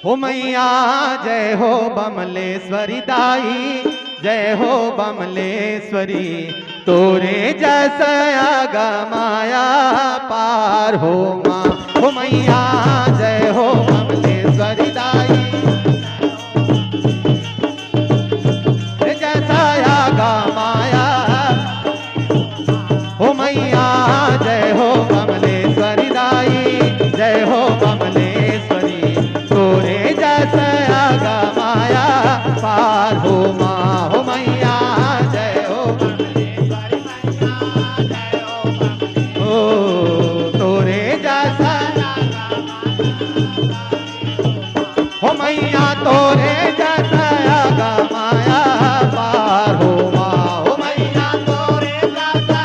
हो मैया जय हो बमलेश्वरी दाई, जय हो बमलेश्वरी। तोरे जैसा गमाया पार हो माँ। हो मैया जय हो बमलेश्वरी दाई, जैसा गमाया। हो मैया जय हो बमलेश्वरी दाई, जय हो बमलेश्वरी। तोरे जैसा गमाया पार हो माँ। हो मैया जय हो बमलेश्वरी मैया, जय हो बमलेश्वरी। ओ तोरे जैसा हो मैया, तोरे जैसा गमाया पार हो माँ। हो मैया तोरे जैसा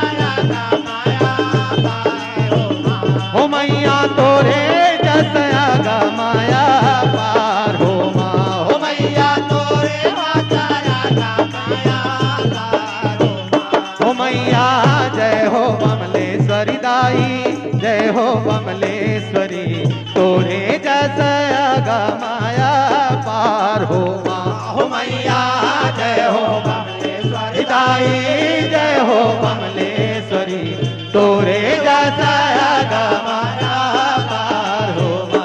गमाया पार हो माँ। हो मैया तोरे जैसा गमाया पार हो माँ। हो मैया तोरे जैसा गमाया पार हो माँ। हो मैया जय हो बमलेश्वरी दाई, जय हो बमलेश्वरी। तोरे जैसा गमाया पार हो माँ। हो मैया जय हो बमलेश्वरी दाई, जय हो बमलेश्वरी। तोरे जैसा गमाया पार हो माँ।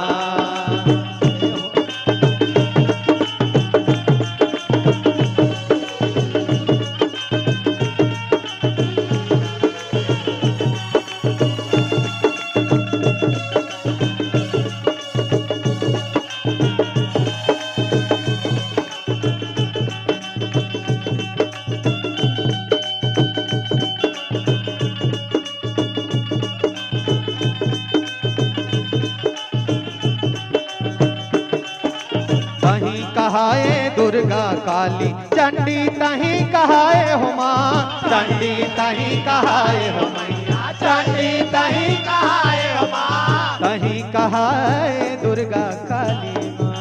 तहीं कहाए दुर्गा काली चंडी, तहीं कहाए हो माँ। चंडी तहीं कहाए हो मैया, चंडी तहीं कहाए हो माँ। तहीं कहाए दुर्गा काली माँ।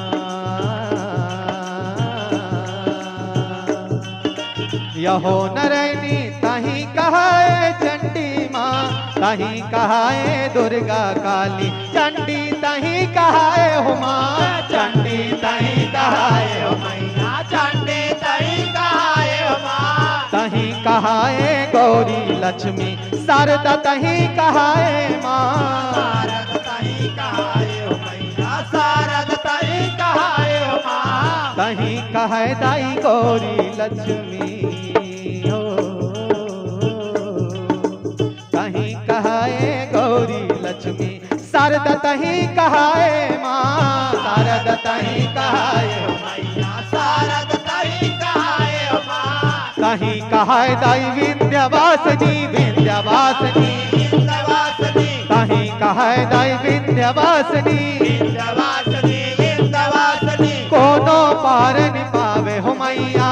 यहो नारायणी तहीं कहाए चंडी माँ। तहीं कहाए दुर्गा काली चंडी, तहीं कहाए हो माँ। चंडी तहीं कहाए हो मैया, चंडी तहीं कहाए हो माँ। तहीं कहाए गौरी लक्ष्मी शारदा, तहीं कहाए माँ। शारद तहीं कहाए हो मैया, शारद तहीं कहाए हो माँ। तहीं कहाए दाई गौरी लक्ष्मी हो। तहीं कहाए गौरी लक्ष्मी शारदा, तहीं कहाए माँ। शारदा तहीं कहाए हो मैया, शारद तहीं कहाए हो माँ। तहीं कहाए दाई विंध्यवासिनी, विंध्यवासिनी, विंध्यवासिनी। तहीं कहाए दाई विंध्यवासिनी, विंध्यवासिनी, विंध्यवासिनी। कोनो पार नि पावे हो मैया,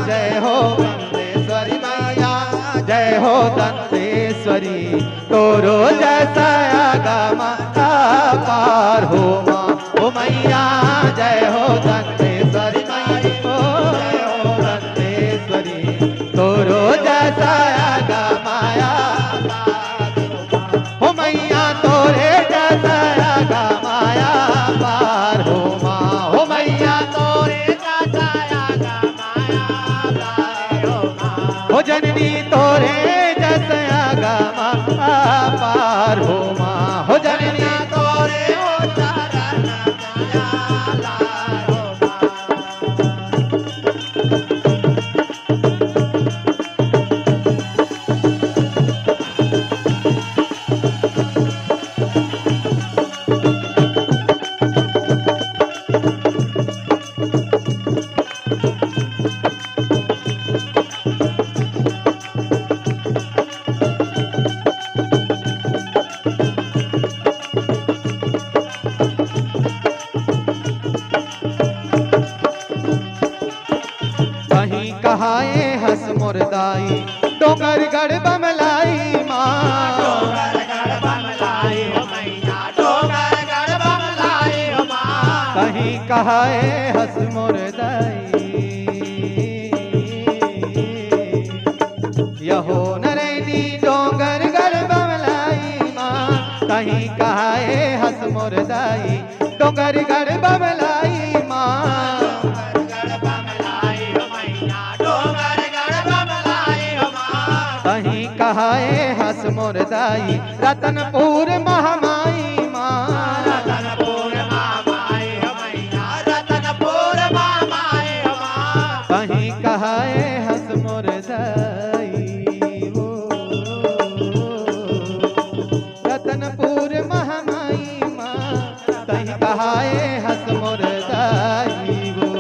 जय हो बमलेश्वरी मैया, जय हो दंतेश्वरी। तोरो जैसा गमाया पार हो माँ। हो मैया जय हो दंतेश्वरी मैया, जय हो दंतेश्वरी। तोरो जैसा गमाया पार हो माँ। हो मैया तोरे जैसा गमाया पार हो माँ। हो मैया तोरे जैसा गमाया पार हो माँ। हो जननी तोरे जैसा गमाया पार हो माँ। हो जननी तोरे कहाए हस मुरदाई डोंगरगढ़ बमलाई माँ। डोंगरगढ़ बमलाई हो मैया, डोंगरगढ़ बमलाई हो माँ। कहीं कहाए हस मुरदाई यहो नारायणी डोंगरगढ़ बमलाई माँ। कहीं कहाए हस मुरदाई डोंगरगढ़ बमलाई दाई रतनपुर महामाई माँ रतनपुर महामाई हो मैया रतनपुर महामाई हो माँ कहीं कहाए हंस मोर दाई हो रतनपुर महामाई माँ कहीं कहाए हंस मोर दाई हो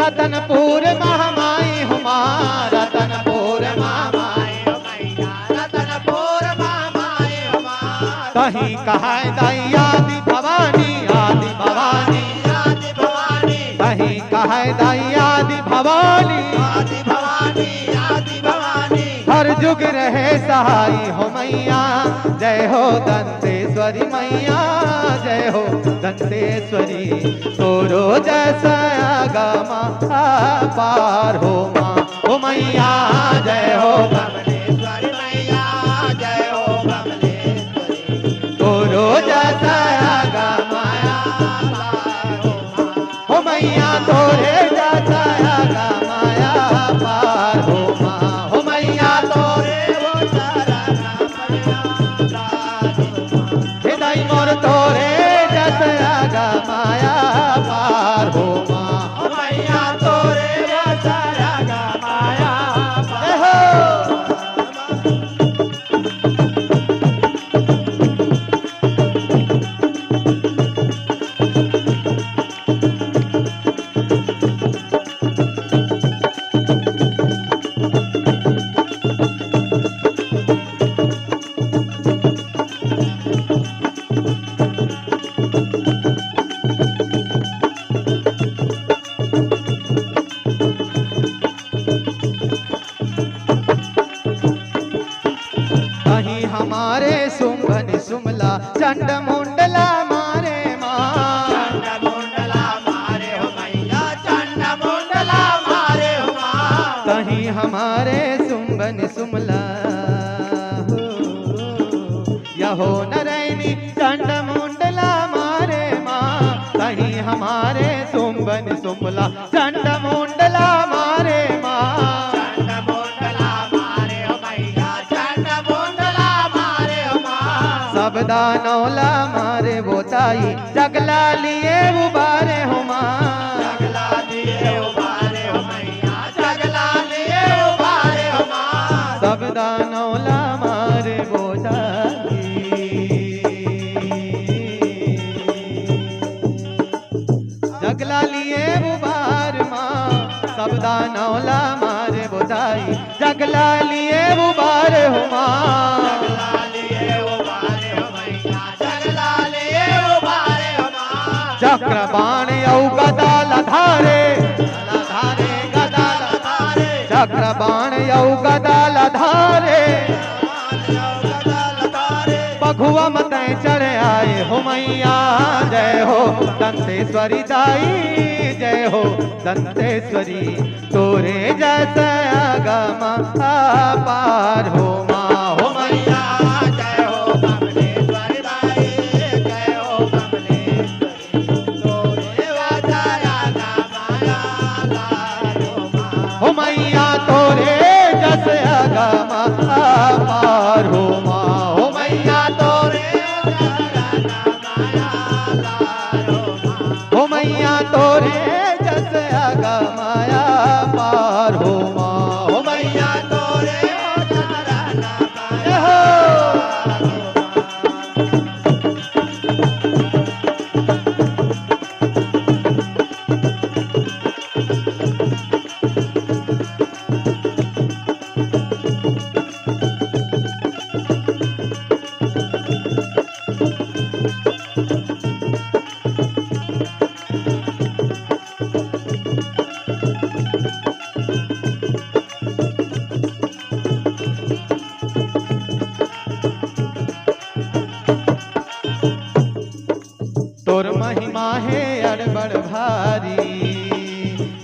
रतनपुर महामाई हो माँ रतनपुर महामाई हो मैया रतनपुर महामाई हो माँ कहीं कहाए दाई आदि भवानी आदि भवानी आदि भवानी कहीं कहाए दाई आदि भवानी आदि भवानी आदि भवानी हर जुग रहे सहाई हो मैया जय हो दंतेश्वरी मैया जय हो दंतेश्वरी तोरो जैसा आगमा पार हो माँ हो मैया जय हो कमलेश्वरी मैया जय हो कमलेश्वरी तोरो जैसा आगमा हो मैया तोरे जैसा आगमा पार हो माँ हो मैया तोरे हृदय मोर तोरे जैसा आगमा पार हो माँ मैया तोरे सारा माया जय हो कहीं हमारे सुमन सुमला चंड मुंडला मारे माँ चंड मुंडला मारे हो मैया चंड मुंडला मारे हो माँ कहीं हमारे सुमन सुमला यहो नरैनी चंड मुंडला मारे माँ कहीं हमारे सुमन सुमला चंड मुंडला मारे माँ चंड मुंडला मारे हो मैया चंड मुंडला मारे हो माँ सब दानौला मारे बोताई जगला लिए उबारे हो माँ जगला दिए उबारे हो मैया जगला लिए उबारे हो माँ सब दानौला मारे बोताई जगला लिए उबार माँ सब दानौला मारे बोताई जगला लिए उबार हो माँ जगला लिए उबारे हो मैया जगला लिए उबारे हो माँ चक्र बाण यौ गदा धारे गदा धारे चक्र बाण यौ गदा धारे बघुआ मत चढ़ आए हो मैया जय हो दंतेश्वरी दाई जय हो दंतेश्वरी तोरे जैसा आगमा पार हो माँ हो मैया जय हो कमलेश्वरी दाई जय हो कमलेश्वरी तोरे वाचाया माया लालो माँ हो मैया तोरे जैसे आगमा पार हो माँ हो मैया तोरे माया लालो माँ हो मैया तोरे जैसे आगमा पार हो माँ हो मैया मैया तोरे जय हो तोर महिमा है अड़बड़ भारी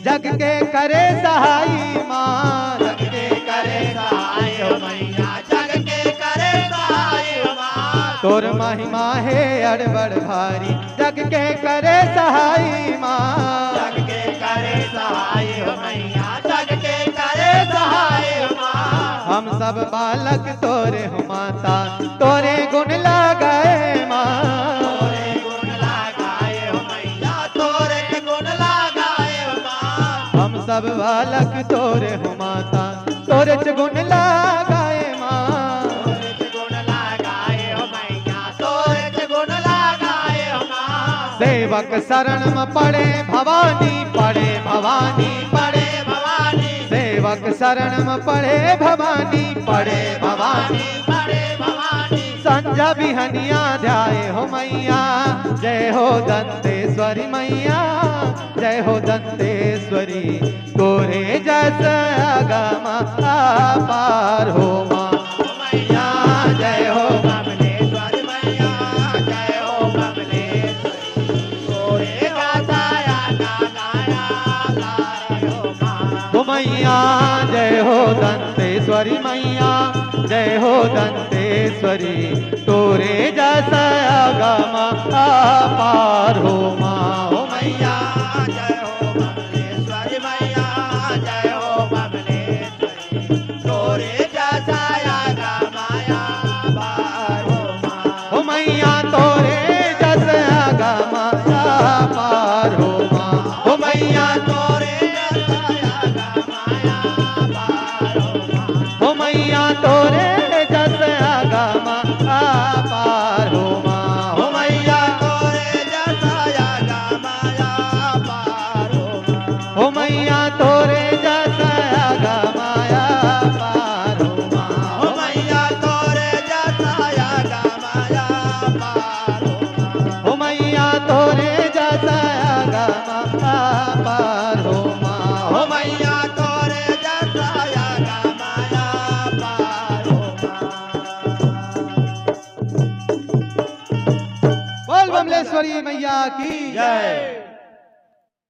जग के करे सहाई माँ जग के करे सहाय हो मैया जग के करे सहाय हो माँ तोर महिमा है अड़बड़ भारी जग के करे सहाई माँ जग के करे सहाय हो मैया जग के करे सहाय हो माँ हम सब बालक तोरे हो माता, तोरे गुण लगाए माँ। तोरे गुण लगाए हो मैया, तोरे गुण लगाए हो माँ। हम सब बालक तोरे हो माता, तोरे च गुण लगाए माँ। तोरे गुण लगाए हो मैया, तोरे गुण लगाए हो माँ। सेवक शरण में पड़े भवानी, पड़े भवानी, पड़े भवानी, सेवक शरण में पड़े भवानी, पड़े भवानी। पड़े भवानी। संझा बिहनिया ध्याए हो मैया, जय हो दंतेश्वरी मैया, जय हो दंतेश्वरी। तोरे जैसा गम पार हो माँ मैया, जय हो कमलेश्वरी मैया, जय हो कमलेश्वरी। तोरे गाया गाया लाए हो माँ। हो मैया, जय हो दंतेश्वरी मैया, जय हो दंतेश्वरी। तोरे जैसा गम पार हो माँ हो मैया। जय हो कमलेश्वरी मैया, जय हो कमलेश्वरी। तोरे जैसा माया पार हो माँ। हो मैया, तोरे जैसा गम पार हो माँ हो मैया। तोरे जैसा माया पार हो माँ। हो मैया, तोरे जैसा गम पार हो माँ हो मैया। तोरे जैसा माया पार हो माँ। हो मैया, तोरे जैसा गम पार हो माँ हो मैया, तोरे जैसा माया पार हो माँ। हो मैया, तोरे जैसा गम पार हो माँ हो हो मैया, तोरे जैसा माया पार हो माँ। बोल बमलेश्वरी मैया की जय।